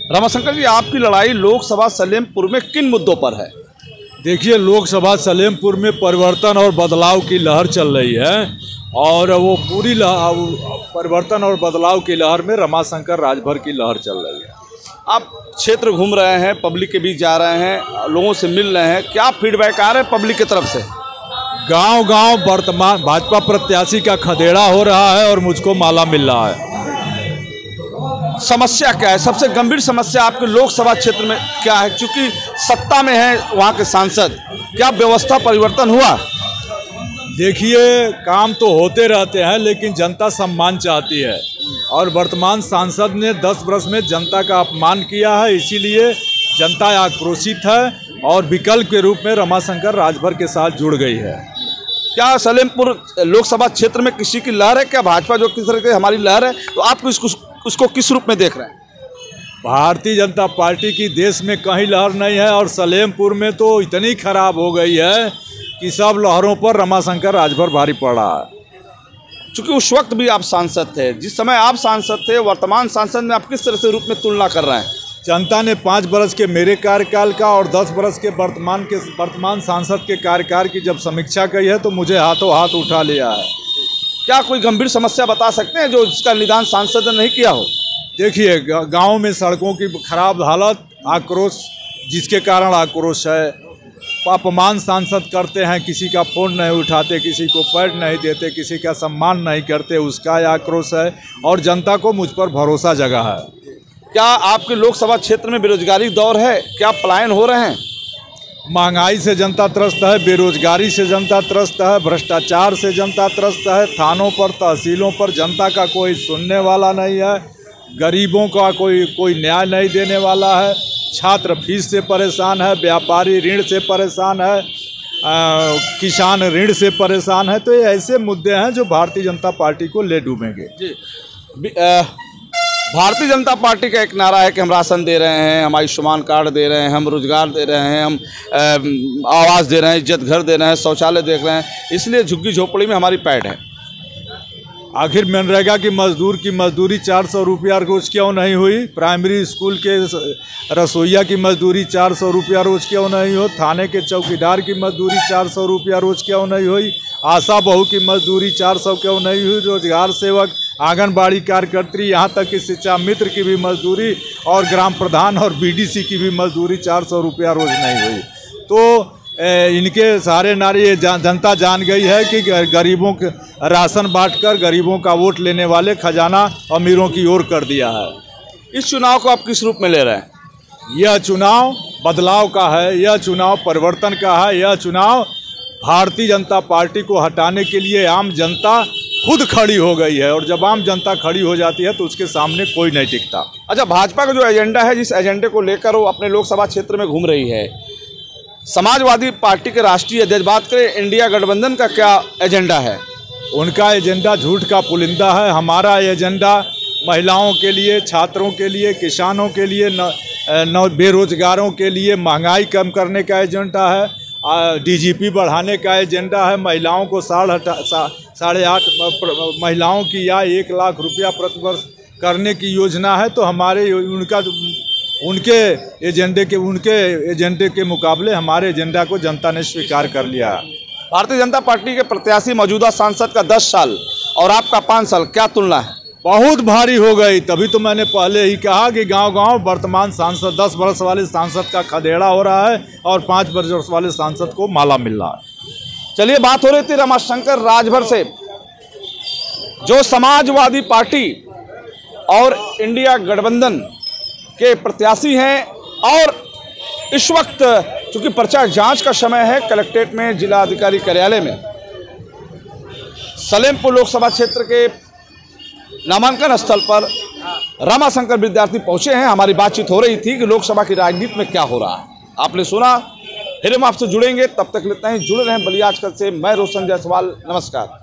रमाशंकर जी, आपकी लड़ाई लोकसभा सलेमपुर में किन मुद्दों पर है? देखिए, लोकसभा सलेमपुर में परिवर्तन और बदलाव की लहर चल रही है और वो पूरी परिवर्तन और बदलाव की लहर में रमाशंकर राजभर की लहर चल रही है। आप क्षेत्र घूम रहे हैं, पब्लिक के बीच जा रहे हैं, लोगों से मिल रहे हैं, क्या फीडबैक आ रहा है पब्लिक की तरफ से? गांव-गांव वर्तमान भाजपा प्रत्याशी का खदेड़ा हो रहा है और मुझको माला मिल रहा है। समस्या क्या है? सबसे गंभीर समस्या आपके लोकसभा क्षेत्र में क्या है? क्योंकि सत्ता में है वहाँ के सांसद, क्या व्यवस्था परिवर्तन हुआ? देखिए, काम तो होते रहते हैं लेकिन जनता सम्मान चाहती है और वर्तमान सांसद ने 10 वर्ष में जनता का अपमान किया है, इसीलिए जनता आक्रोशित है और विकल्प के रूप में रमाशंकर राजभर के साथ जुड़ गई है। क्या सलेमपुर लोकसभा क्षेत्र में किसी की लहर है? क्या भाजपा जो किस तरह की हमारी लहर है, तो आप उसको किस रूप में देख रहे हैं? भारतीय जनता पार्टी की देश में कहीं लहर नहीं है और सलेमपुर में तो इतनी खराब हो गई है कि सब लहरों पर रमाशंकर राजभर भारी पड़ रहा है। चूँकि उस वक्त भी आप सांसद थे, जिस समय आप सांसद थे, वर्तमान सांसद में आप किस तरह से रूप में तुलना कर रहे हैं? जनता ने 5 वर्ष के मेरे कार्यकाल का और 10 वर्ष के वर्तमान सांसद के कार्यकाल की जब समीक्षा की है तो मुझे हाथों हाथ उठा लिया है। क्या कोई गंभीर समस्या बता सकते हैं जो जिसका निदान सांसद ने नहीं किया हो? देखिए, गांव में सड़कों की खराब हालत, आक्रोश, जिसके कारण आक्रोश है। अपमान सांसद करते हैं, किसी का फ़ोन नहीं उठाते, किसी को पैड नहीं देते, किसी का सम्मान नहीं करते, उसका आक्रोश है और जनता को मुझ पर भरोसा जगा है। क्या आपके लोकसभा क्षेत्र में बेरोजगारी दौर है? क्या पलायन हो रहे हैं? महंगाई से जनता त्रस्त है, बेरोजगारी से जनता त्रस्त है, भ्रष्टाचार से जनता त्रस्त है, थानों पर, तहसीलों पर जनता का कोई सुनने वाला नहीं है, गरीबों का कोई न्याय नहीं देने वाला है, छात्र फीस से परेशान है, व्यापारी ऋण से परेशान है, किसान ऋण से परेशान है। तो ये ऐसे मुद्दे हैं जो भारतीय जनता पार्टी को ले डूबेंगे। जी, भारतीय जनता पार्टी का एक नारा है कि हम राशन दे रहे हैं, हम आयुष्मान कार्ड दे रहे हैं, हम रोजगार दे रहे हैं, हम आवास दे रहे हैं, इज्जत घर दे रहे हैं, शौचालय देख रहे हैं, इसलिए झुग्गी झोपड़ी में हमारी पैठ है। आखिर मनरेगा की मजदूरी 400 रुपया रोज क्यों नहीं हुई? प्राइमरी स्कूल के रसोईया की मजदूरी 400 रुपया रोज क्यों नहीं हो? थाने के चौकीदार की मजदूरी 400 रुपया रोज क्यों नहीं हुई? आशा बहू की मजदूरी 400 क्यों नहीं हुई? रोजगार सेवक, आंगनबाड़ी कार्यकर्त्री, यहाँ तक कि शिक्षा मित्र की भी मजदूरी और ग्राम प्रधान और बीडीसी की भी मजदूरी 400 रुपया रोज नहीं हुई। तो इनके सारे नारे जनता जान गई है कि गरीबों के राशन बांटकर गरीबों का वोट लेने वाले खजाना अमीरों की ओर कर दिया है। इस चुनाव को आप किस रूप में ले रहे हैं? यह चुनाव बदलाव का है, यह चुनाव परिवर्तन का है, यह चुनाव भारतीय जनता पार्टी को हटाने के लिए आम जनता खुद खड़ी हो गई है और जब आम जनता खड़ी हो जाती है तो उसके सामने कोई नहीं टिकता। अच्छा, भाजपा का जो एजेंडा है, जिस एजेंडे को लेकर वो अपने लोकसभा क्षेत्र में घूम रही है, समाजवादी पार्टी के राष्ट्रीय अध्यक्ष, बात करें इंडिया गठबंधन का क्या एजेंडा है? उनका एजेंडा झूठ का पुलिंदा है। हमारा एजेंडा महिलाओं के लिए, छात्रों के लिए, किसानों के लिए, बेरोजगारों के लिए, महंगाई कम करने का एजेंडा है, डीजीपी बढ़ाने का एजेंडा है, महिलाओं को 8.5 महिलाओं की या 1 लाख रुपया प्रतिवर्ष करने की योजना है। तो हमारे उनके एजेंडे के मुकाबले हमारे एजेंडा को जनता ने स्वीकार कर लिया। भारतीय जनता पार्टी के प्रत्याशी मौजूदा सांसद का 10 साल और आपका 5 साल, क्या तुलना है? बहुत भारी हो गई। तभी तो मैंने पहले ही कहा कि गांव-गांव वर्तमान सांसद 10 वर्ष वाले सांसद का खदेड़ा हो रहा है और 5 वर्ष वाले सांसद को माला मिल रहा है। चलिए, बात हो रही थी रमाशंकर राजभर से, जो समाजवादी पार्टी और इंडिया गठबंधन के प्रत्याशी हैं और इस वक्त चूंकि पर्चा जांच का समय है, कलेक्ट्रेट में, जिला अधिकारी कार्यालय में सलेमपुर लोकसभा क्षेत्र के नामांकन स्थल पर रमाशंकर विद्यार्थी पहुंचे हैं। हमारी बातचीत हो रही थी कि लोकसभा की राजनीति में क्या हो रहा है। आपने सुना, फिर हम आपसे जुड़ेंगे, तब तक लेते हैं, जुड़े रहें बलिया आजकल से। मैं रोशन जायसवाल, नमस्कार।